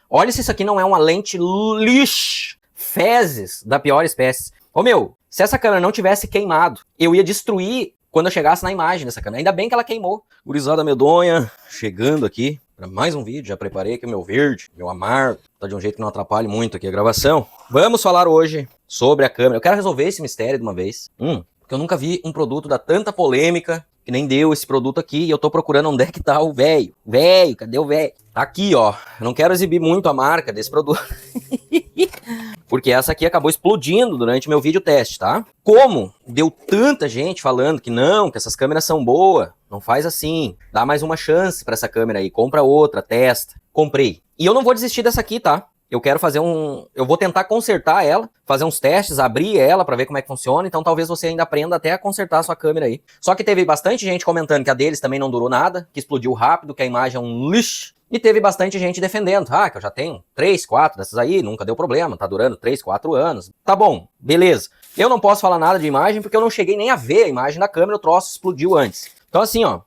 Olha se isso aqui não é uma lente lixo, fezes da pior espécie. Ô meu, se essa câmera não tivesse queimado, eu ia destruir quando eu chegasse na imagem dessa câmera. Ainda bem que ela queimou. Gurizada medonha, chegando aqui para mais um vídeo. Já preparei aqui o meu verde, meu amargo. Tá de um jeito que não atrapalhe muito aqui a gravação. Vamos falar hoje sobre a câmera. Eu quero resolver esse mistério de uma vez. Porque eu nunca vi um produto dar tanta polêmica que nem deu esse produto aqui, e eu tô procurando onde é que tá o velho. Velho, cadê o velho? Tá aqui, ó. Eu não quero exibir muito a marca desse produto. Porque essa aqui acabou explodindo durante meu vídeo teste, tá? Como deu tanta gente falando que não, que essas câmeras são boas, não faz assim, dá mais uma chance pra essa câmera aí, compra outra, testa. Comprei. E eu não vou desistir dessa aqui, tá? Eu quero fazer eu vou tentar consertar ela, fazer uns testes, abrir ela pra ver como é que funciona, então talvez você ainda aprenda até a consertar a sua câmera aí. Só que teve bastante gente comentando que a deles também não durou nada, que explodiu rápido, que a imagem é um lixo, e teve bastante gente defendendo, que eu já tenho 3, 4 dessas aí, nunca deu problema, tá durando 3, 4 anos. Tá bom, beleza. Eu não posso falar nada de imagem porque eu não cheguei nem a ver a imagem da câmera, o troço explodiu antes. Então assim, ó,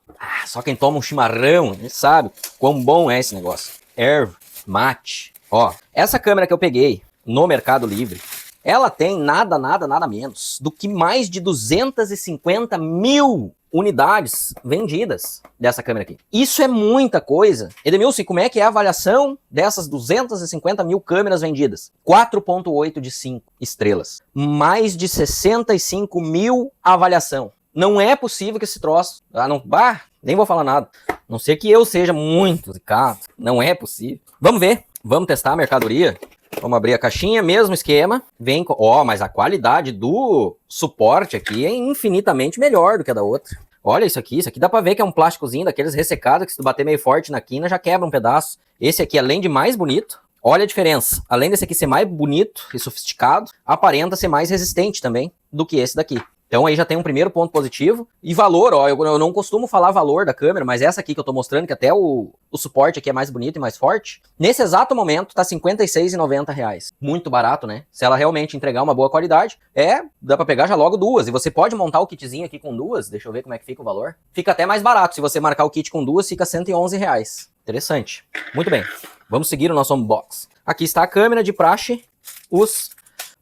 só quem toma um chimarrão, ele sabe quão bom é esse negócio. Erva, mate. Ó, essa câmera que eu peguei no Mercado Livre, ela tem nada menos do que mais de 250 mil unidades vendidas dessa câmera aqui. Isso é muita coisa. Edemilson, como é que é a avaliação dessas 250 mil câmeras vendidas? 4.8 de 5 estrelas. Mais de 65 mil avaliação. Não é possível que esse troço... nem vou falar nada. A não ser que eu seja muito caro. Não é possível. Vamos ver. Vamos testar a mercadoria. Vamos abrir a caixinha, mesmo esquema. Vem com... mas a qualidade do suporte aqui é infinitamente melhor do que a da outra. Olha isso aqui dá pra ver que é um plásticozinho daqueles ressecados que se tu bater meio forte na quina já quebra um pedaço. Esse aqui, além de mais bonito, olha a diferença. Além desse aqui ser mais bonito e sofisticado, aparenta ser mais resistente também do que esse daqui. Então aí já tem um primeiro ponto positivo. E valor, ó, eu não costumo falar valor da câmera, mas essa aqui que eu tô mostrando, que até o suporte aqui é mais bonito e mais forte, nesse exato momento tá R$ 56,90. Muito barato, né? Se ela realmente entregar uma boa qualidade, dá pra pegar já logo duas. E você pode montar o kitzinho aqui com duas, deixa eu ver como é que fica o valor. Fica até mais barato, se você marcar o kit com duas, fica R$ 111. Interessante. Muito bem, vamos seguir o nosso unboxing. Aqui está a câmera de praxe, os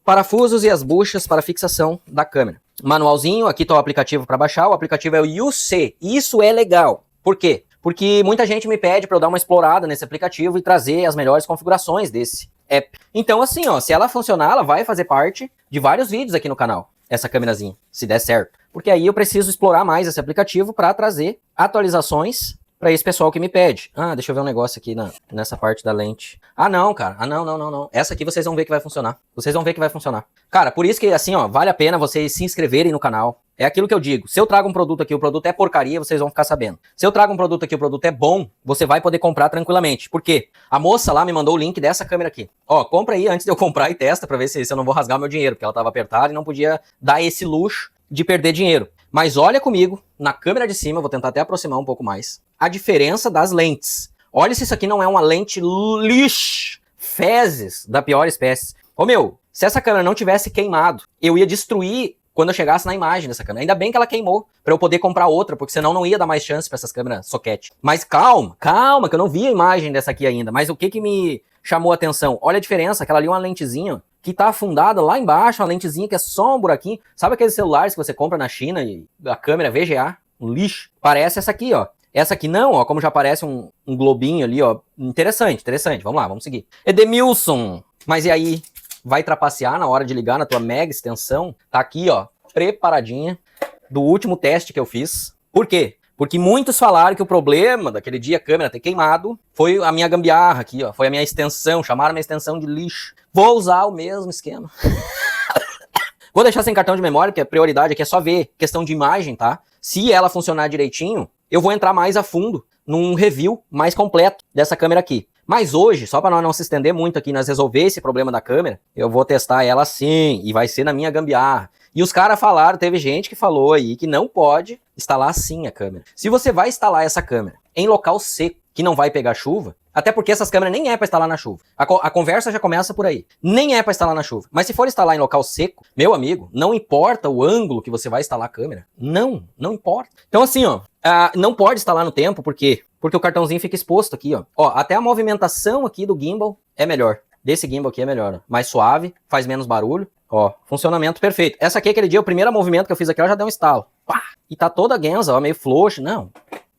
parafusos e as buchas para fixação da câmera. Manualzinho, aqui tá o aplicativo para baixar, o aplicativo é o UC, isso é legal. Por quê? Porque muita gente me pede para eu dar uma explorada nesse aplicativo e trazer as melhores configurações desse app. Então assim, ó, se ela funcionar, ela vai fazer parte de vários vídeos aqui no canal, essa câmerazinha, se der certo. Porque aí eu preciso explorar mais esse aplicativo para trazer atualizações para esse pessoal que me pede. Deixa eu ver um negócio aqui nessa parte da lente. Não, cara. Não. Essa aqui vocês vão ver que vai funcionar. Vocês vão ver que vai funcionar. Cara, por isso que, assim, ó, vale a pena vocês se inscreverem no canal. É aquilo que eu digo. Se eu trago um produto aqui, o produto é porcaria, vocês vão ficar sabendo. Se eu trago um produto aqui, o produto é bom, você vai poder comprar tranquilamente. Por quê? A moça lá me mandou o link dessa câmera aqui. Ó, compra aí antes de eu comprar e testa pra ver se eu não vou rasgar meu dinheiro, porque ela tava apertada e não podia dar esse luxo de perder dinheiro. Mas olha comigo, na câmera de cima, vou tentar até aproximar um pouco mais, a diferença das lentes. Olha se isso aqui não é uma lente lixo, fezes da pior espécie. Ô meu, se essa câmera não tivesse queimado, eu ia destruir quando eu chegasse na imagem dessa câmera. Ainda bem que ela queimou, pra eu poder comprar outra, porque senão não ia dar mais chance pra essas câmeras soquete. Mas calma, que eu não vi a imagem dessa aqui ainda. Mas o que me chamou a atenção? Olha a diferença, aquela ali é uma lentezinha que tá afundada lá embaixo, uma lentezinha que é só um buraquinho. Sabe aqueles celulares que você compra na China e a câmera VGA, um lixo? Parece essa aqui, ó. Essa aqui não, ó, como já parece um globinho ali, ó. Interessante. Vamos lá, vamos seguir. Edemilson, mas e aí? Vai trapacear na hora de ligar na tua mega extensão? Tá aqui, ó, preparadinha do último teste que eu fiz. Por quê? Porque muitos falaram que o problema daquele dia a câmera ter queimado foi a minha gambiarra aqui, ó. Foi a minha extensão, chamaram a minha extensão de lixo. Vou usar o mesmo esquema. Vou deixar sem cartão de memória, porque a prioridade aqui é só ver questão de imagem, tá? Se ela funcionar direitinho, eu vou entrar mais a fundo num review mais completo dessa câmera aqui. Mas hoje, só para nós não se estender muito aqui, nós resolver esse problema da câmera, eu vou testar ela assim, e vai ser na minha gambiarra. E os caras falaram, teve gente que falou aí que não pode instalar assim a câmera. Se você vai instalar essa câmera em local seco, que não vai pegar chuva, Até porque essas câmeras nem é para instalar na chuva. A conversa já começa por aí. Nem é para instalar na chuva. Mas se for instalar em local seco, meu amigo, não importa o ângulo que você vai instalar a câmera. Não importa. Então assim, ó, não pode instalar no tempo, por quê? Porque o cartãozinho fica exposto aqui, ó. Ó, até a movimentação aqui do gimbal é melhor. Desse gimbal aqui é melhor, ó. Mais suave, faz menos barulho. Ó, funcionamento perfeito. Essa aqui, aquele dia, o primeiro movimento que eu fiz aqui, ela já deu um estalo. Pá! E tá toda genza, ó, meio frouxa. Não.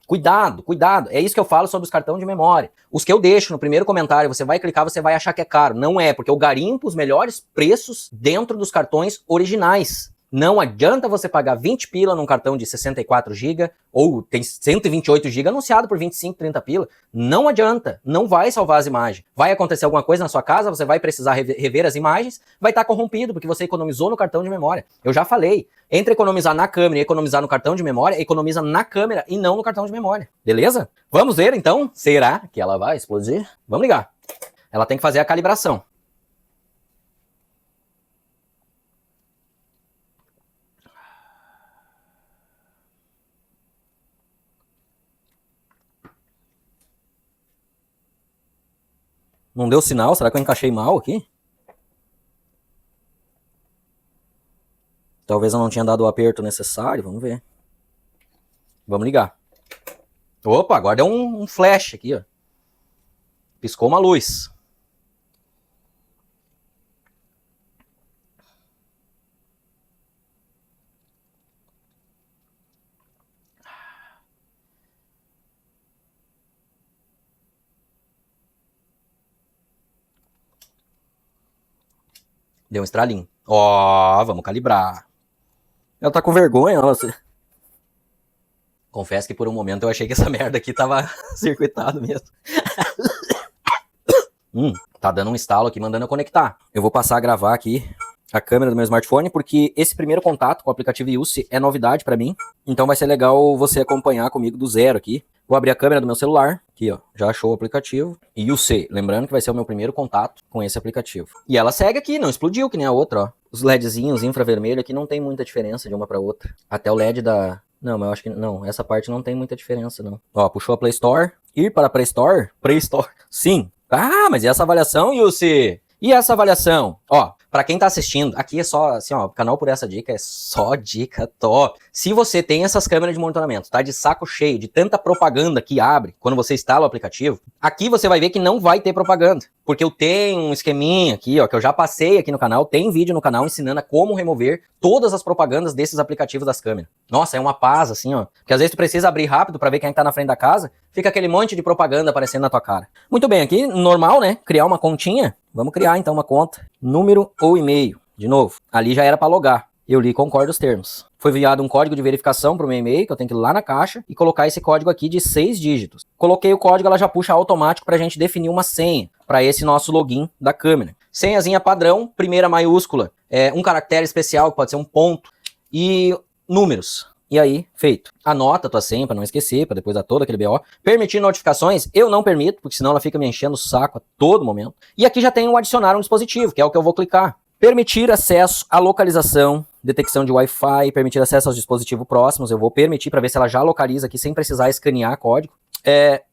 Cuidado, cuidado. É isso que eu falo sobre os cartões de memória. Os que eu deixo no primeiro comentário, você vai clicar, você vai achar que é caro. Não é, porque eu garimpo os melhores preços dentro dos cartões originais. Não adianta você pagar 20 pila num cartão de 64 GB ou tem 128 GB anunciado por 25, 30 pila. Não adianta, não vai salvar as imagens. Vai acontecer alguma coisa na sua casa, você vai precisar rever as imagens, vai estar corrompido porque você economizou no cartão de memória. Eu já falei, entre economizar na câmera e economizar no cartão de memória, economiza na câmera e não no cartão de memória. Beleza? Vamos ver então, será que ela vai explodir? Vamos ligar. Ela tem que fazer a calibração. Não deu sinal? Será que eu encaixei mal aqui? Talvez eu não tinha dado o aperto necessário. Vamos ver. Vamos ligar. Opa, agora deu um flash aqui, ó. Piscou uma luz. Deu um estralinho. Ó, vamos calibrar. Ela tá com vergonha, ela... Confesso que por um momento eu achei que essa merda aqui tava circuitado mesmo. Tá dando um estalo aqui, mandando eu conectar. Eu vou passar a gravar aqui a câmera do meu smartphone, porque esse primeiro contato com o aplicativo YouSee é novidade pra mim. Então vai ser legal você acompanhar comigo do zero aqui. Vou abrir a câmera do meu celular, aqui ó, já achou o aplicativo. E YouSee, lembrando que vai ser o meu primeiro contato com esse aplicativo. E ela segue aqui, não explodiu que nem a outra, ó. Os LEDzinhos infravermelho aqui não tem muita diferença de uma pra outra. Até o LED da... Não, mas eu acho que não, essa parte não tem muita diferença não. Ó, puxou a Play Store. Ir para a Play Store? Play Store. Sim. Ah, mas e essa avaliação, YouSee? E essa avaliação? Ó, pra quem tá assistindo, aqui é só, assim, ó, o canal por essa dica é só dica top. Se você tem essas câmeras de monitoramento, tá de saco cheio de tanta propaganda que abre quando você instala o aplicativo, aqui você vai ver que não vai ter propaganda. Porque eu tenho um esqueminha aqui, ó, que eu já passei aqui no canal, tem vídeo no canal ensinando a como remover todas as propagandas desses aplicativos das câmeras. Nossa, é uma paz, assim, ó. Porque às vezes tu precisa abrir rápido pra ver quem tá na frente da casa, fica aquele monte de propaganda aparecendo na tua cara. Muito bem, aqui, normal, né? Criar uma continha. Vamos criar, então, uma conta. Número ou e-mail. De novo, ali já era pra logar. Eu li e concordo os termos. Foi enviado um código de verificação para o meu e-mail, que eu tenho que ir lá na caixa e colocar esse código aqui de 6 dígitos. Coloquei o código, ela já puxa automático para a gente definir uma senha para esse nosso login da câmera. Senhazinha padrão, primeira maiúscula, um caractere especial, que pode ser um ponto, e números. E aí, feito. Anota a tua senha para não esquecer, para depois dar todo aquele BO. Permitir notificações, eu não permito, porque senão ela fica me enchendo o saco a todo momento. E aqui já tem o adicionar um dispositivo, que é o que eu vou clicar. Permitir acesso à localização, detecção de Wi-Fi, permitir acesso aos dispositivos próximos. Eu vou permitir para ver se ela já localiza aqui sem precisar escanear código.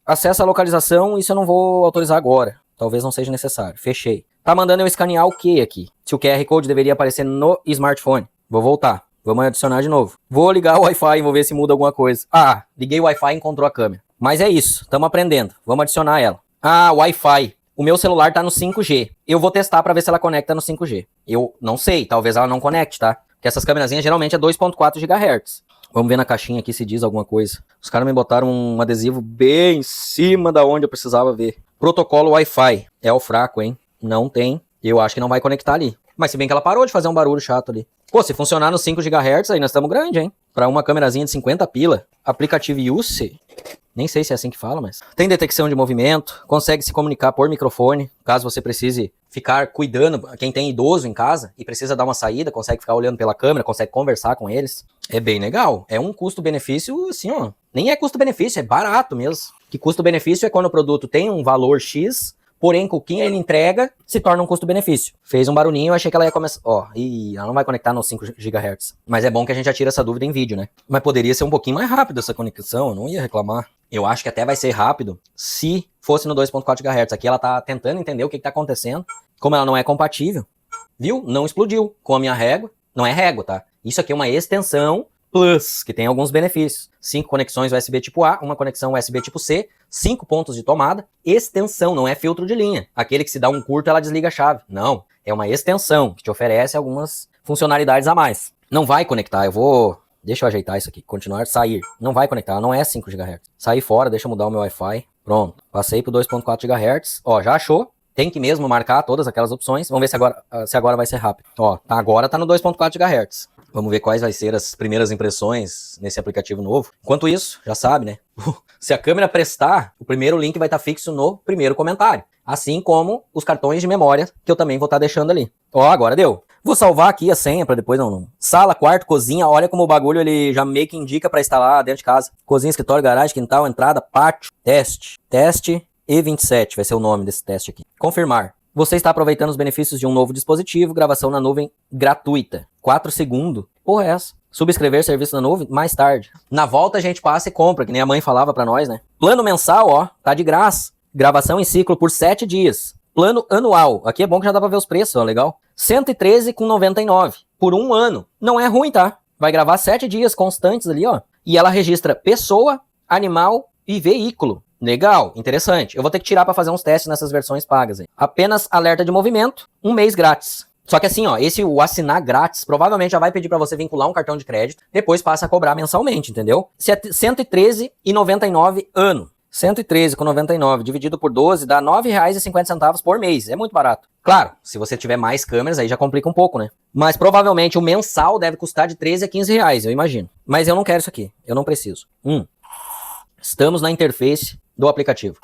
Acesso à localização, isso eu não vou autorizar agora. Talvez não seja necessário. Fechei. Tá mandando eu escanear o que aqui? Se o QR Code deveria aparecer no smartphone. Vou voltar. Vamos adicionar de novo. Vou ligar o Wi-Fi e vou ver se muda alguma coisa. Ah, liguei o Wi-Fi e encontrou a câmera. Mas é isso, estamos aprendendo. Vamos adicionar ela. Ah, Wi-Fi. O meu celular tá no 5G. Eu vou testar pra ver se ela conecta no 5G. Eu não sei, talvez ela não conecte, tá? Porque essas câmerazinhas geralmente é 2.4 GHz. Vamos ver na caixinha aqui se diz alguma coisa. Os caras me botaram um adesivo bem em cima da onde eu precisava ver. Protocolo Wi-Fi. É o fraco, hein? Não tem. Eu acho que não vai conectar ali. Mas se bem que ela parou de fazer um barulho chato ali. Pô, se funcionar no 5 GHz, aí nós estamos grande, hein? Pra uma câmerazinha de 50 pila. Aplicativo YouSee. Nem sei se é assim que fala, mas... Tem detecção de movimento, consegue se comunicar por microfone, caso você precise ficar cuidando, quem tem idoso em casa e precisa dar uma saída, consegue ficar olhando pela câmera, consegue conversar com eles. É bem legal. É um custo-benefício, assim, ó. Nem é custo-benefício, é barato mesmo. Que custo-benefício é quando o produto tem um valor X, porém com o que ele entrega se torna um custo-benefício. Fez um barulhinho, eu achei que ela ia começar... Ó, ela não vai conectar nos 5 GHz. Mas é bom que a gente já tira essa dúvida em vídeo, né? Mas poderia ser um pouquinho mais rápido essa conexão, eu não ia reclamar. Eu acho que até vai ser rápido se fosse no 2.4 GHz. Aqui ela tá tentando entender o que tá acontecendo. Como ela não é compatível, viu? Não explodiu com a minha régua. Não é régua, tá? Isso aqui é uma extensão Plus, que tem alguns benefícios. 5 conexões USB tipo A, uma conexão USB tipo C, 5 pontos de tomada, extensão, não é filtro de linha. Aquele que se dá um curto, ela desliga a chave. Não, é uma extensão que te oferece algumas funcionalidades a mais. Não vai conectar, deixa eu ajeitar isso aqui, continuar, sair. Não vai conectar, não é 5 GHz. Sair fora, deixa eu mudar o meu Wi-Fi. Pronto, passei pro 2.4 GHz. Ó, já achou? Tem que mesmo marcar todas aquelas opções. Vamos ver se agora vai ser rápido. Ó, agora tá no 2.4 GHz. Vamos ver quais vai ser as primeiras impressões nesse aplicativo novo. Enquanto isso, já sabe, né? Se a câmera prestar, o primeiro link vai estar fixo no primeiro comentário. Assim como os cartões de memória, que eu também vou estar deixando ali. Ó, agora deu. Vou salvar aqui a senha para depois não. Sala, quarto, cozinha. Olha como o bagulho ele já meio que indica para instalar dentro de casa. Cozinha, escritório, garagem, quintal, entrada, pátio, teste. Teste E27 vai ser o nome desse teste aqui. Confirmar. Você está aproveitando os benefícios de um novo dispositivo, gravação na nuvem gratuita. 4 segundos. Porra, é essa? Subscrever serviço na nuvem mais tarde. Na volta a gente passa e compra, que nem a mãe falava pra nós, né? Plano mensal, ó, tá de graça. Gravação em ciclo por 7 dias. Plano anual. Aqui é bom que já dá pra ver os preços, ó, legal. 113,99 por 1 ano. Não é ruim, tá? Vai gravar 7 dias constantes ali, ó. E ela registra pessoa, animal e veículo. Legal, interessante. Eu vou ter que tirar para fazer uns testes nessas versões pagas aí. Apenas alerta de movimento, 1 mês grátis. Só que assim, ó, o assinar grátis provavelmente já vai pedir para você vincular um cartão de crédito, depois passa a cobrar mensalmente, entendeu? Se é 113,99 ano. 113,99 dividido por 12 dá R$ 9,50 por mês. É muito barato. Claro, se você tiver mais câmeras aí já complica um pouco, né? Mas provavelmente o mensal deve custar de 13 a 15 reais, eu imagino. Mas eu não quero isso aqui, eu não preciso. Estamos na interface do aplicativo.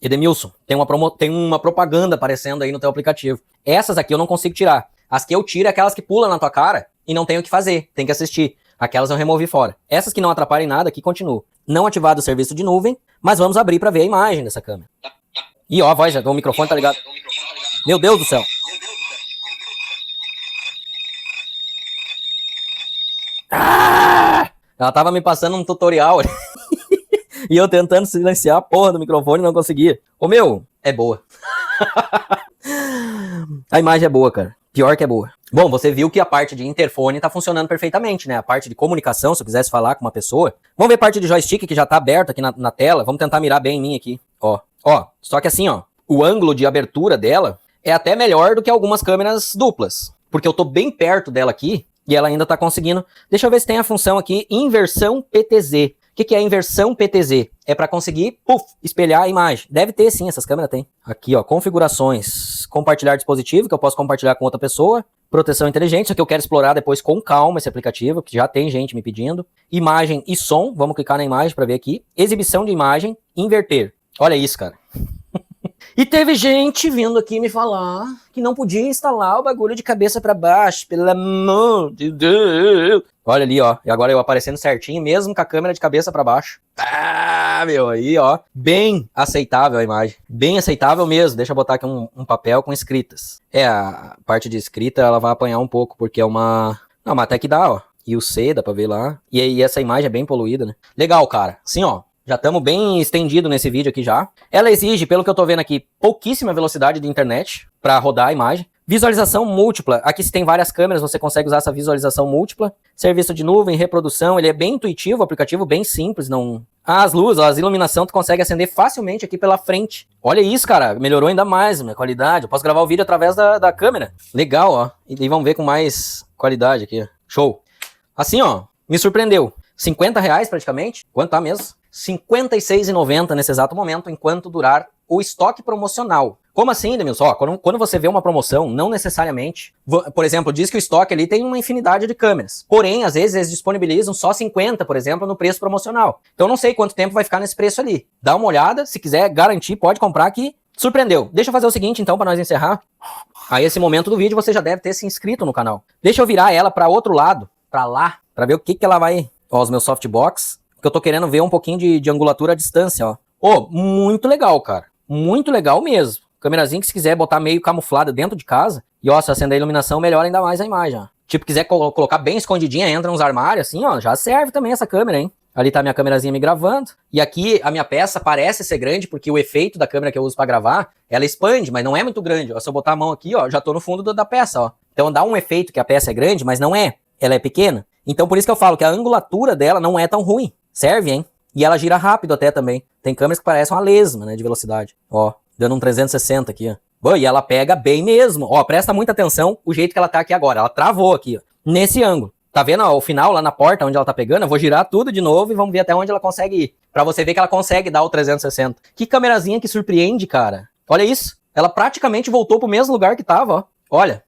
Edemilson, tem uma propaganda aparecendo aí no teu aplicativo. Essas aqui eu não consigo tirar. As que eu tiro é aquelas que pulam na tua cara e não tem o que fazer, tem que assistir. Aquelas eu removi fora. Essas que não atrapalham nada aqui continuam. Não ativado o serviço de nuvem, mas vamos abrir para ver a imagem dessa câmera. E ó, a voz, o microfone tá ligado. Meu Deus do céu. Ela tava me passando um tutorial e eu tentando silenciar a porra do microfone e não conseguia. Ô meu, é boa. A imagem é boa, cara. Pior que é boa. Bom, você viu que a parte de interfone tá funcionando perfeitamente, né? A parte de comunicação, se eu quisesse falar com uma pessoa. Vamos ver a parte de joystick que já tá aberta aqui na tela. Vamos tentar mirar bem em mim aqui. Ó, só que assim, ó, o ângulo de abertura dela é até melhor do que algumas câmeras duplas. Porque eu tô bem perto dela aqui e ela ainda tá conseguindo. Deixa eu ver se tem a função aqui, inversão PTZ. O que é inversão PTZ? É para conseguir, espelhar a imagem. Deve ter sim, essas câmeras tem. Aqui, ó, configurações. Compartilhar dispositivo, que eu posso compartilhar com outra pessoa. Proteção inteligente, isso aqui eu quero explorar depois com calma esse aplicativo, que já tem gente me pedindo. Imagem e som, vamos clicar na imagem para ver aqui. Exibição de imagem, inverter. Olha isso, cara. E teve gente vindo aqui me falar que não podia instalar o bagulho de cabeça para baixo, pelo amor de Deus. Olha ali, ó, e agora eu aparecendo certinho, mesmo com a câmera de cabeça para baixo. Ah, meu, aí, ó, bem aceitável a imagem. Bem aceitável mesmo. Deixa eu botar aqui um papel com escritas. A parte de escrita, ela vai apanhar um pouco, porque é uma... Não, mas até que dá, ó. E o C, dá pra ver lá. E aí essa imagem é bem poluída, né? Legal, cara. Assim, ó. Já estamos bem estendido nesse vídeo aqui já. Ela exige, pelo que eu tô vendo aqui, pouquíssima velocidade de internet para rodar a imagem. Visualização múltipla. Aqui se tem várias câmeras, você consegue usar essa visualização múltipla. Serviço de nuvem, reprodução, ele é bem intuitivo, o aplicativo bem simples, não... as luzes, as iluminação, tu consegue acender facilmente aqui pela frente. Olha isso, cara, melhorou ainda mais a minha qualidade. Eu posso gravar o vídeo através da câmera. Legal, ó. E vamos ver com mais qualidade aqui. Show. Assim, ó, me surpreendeu. R$50 praticamente. Quanto tá mesmo? R$56,90 nesse exato momento, enquanto durar o estoque promocional. Como assim, Demilson? Ó, quando você vê uma promoção, não necessariamente... Por exemplo, diz que o estoque ali tem uma infinidade de câmeras. Porém, às vezes, eles disponibilizam só 50, por exemplo, no preço promocional. Então, não sei quanto tempo vai ficar nesse preço ali. Dá uma olhada, se quiser garantir, pode comprar aqui. Surpreendeu. Deixa eu fazer o seguinte, então, para nós encerrar. Aí, esse momento do vídeo, você já deve ter se inscrito no canal. Deixa eu virar ela para outro lado, para lá, para ver o que ela vai... Ó, os meus softbox... que eu tô querendo ver um pouquinho de angulatura à distância, ó. Muito legal, cara. Muito legal mesmo. Câmerazinha que se quiser botar meio camuflada dentro de casa, e ó, se acender a iluminação, melhora ainda mais a imagem, ó. Tipo, quiser colocar bem escondidinha, entra nos armários, assim, ó, já serve também essa câmera, hein. Ali tá a minha câmerazinha me gravando, e aqui a minha peça parece ser grande, porque o efeito da câmera que eu uso pra gravar, ela expande, mas não é muito grande, ó. Se eu botar a mão aqui, ó, já tô no fundo da peça, ó. Então dá um efeito que a peça é grande, mas não é, ela é pequena. Então por isso que eu falo que a angulatura dela não é tão ruim, serve, hein. E ela gira rápido até também. Tem câmeras que parecem uma lesma, né, de velocidade. Ó, dando um 360 aqui, ó. Bom, e ela pega bem mesmo. Ó, presta muita atenção o jeito que ela tá aqui agora. Ela travou aqui, ó, nesse ângulo. Tá vendo, ó, o final lá na porta onde ela tá pegando? Eu vou girar tudo de novo e vamos ver até onde ela consegue ir. Pra você ver que ela consegue dar o 360. Que câmerazinha que surpreende, cara. Olha isso. Ela praticamente voltou pro mesmo lugar que tava, ó. Olha.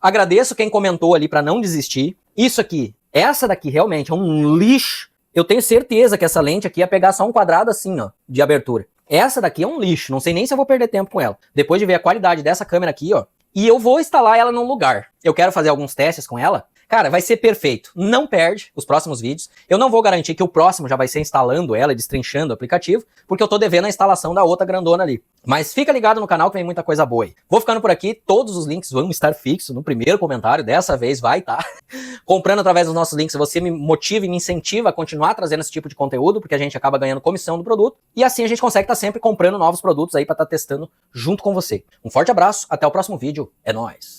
Agradeço quem comentou ali pra não desistir. Isso aqui, essa daqui realmente é um lixo. Eu tenho certeza que essa lente aqui ia pegar só um quadrado assim, ó, de abertura. Essa daqui é um lixo, não sei nem se eu vou perder tempo com ela. Depois de ver a qualidade dessa câmera aqui, ó, e eu vou instalar ela num lugar. Eu quero fazer alguns testes com ela. Cara, vai ser perfeito. Não perde os próximos vídeos. Eu não vou garantir que o próximo já vai ser instalando ela, destrinchando o aplicativo, porque eu tô devendo a instalação da outra grandona ali. Mas fica ligado no canal que vem muita coisa boa aí. Vou ficando por aqui, todos os links vão estar fixos no primeiro comentário, dessa vez vai, tá? Comprando através dos nossos links, você me motiva e me incentiva a continuar trazendo esse tipo de conteúdo, porque a gente acaba ganhando comissão do produto, e assim a gente consegue estar sempre comprando novos produtos aí pra estar testando junto com você. Um forte abraço, até o próximo vídeo, é nóis!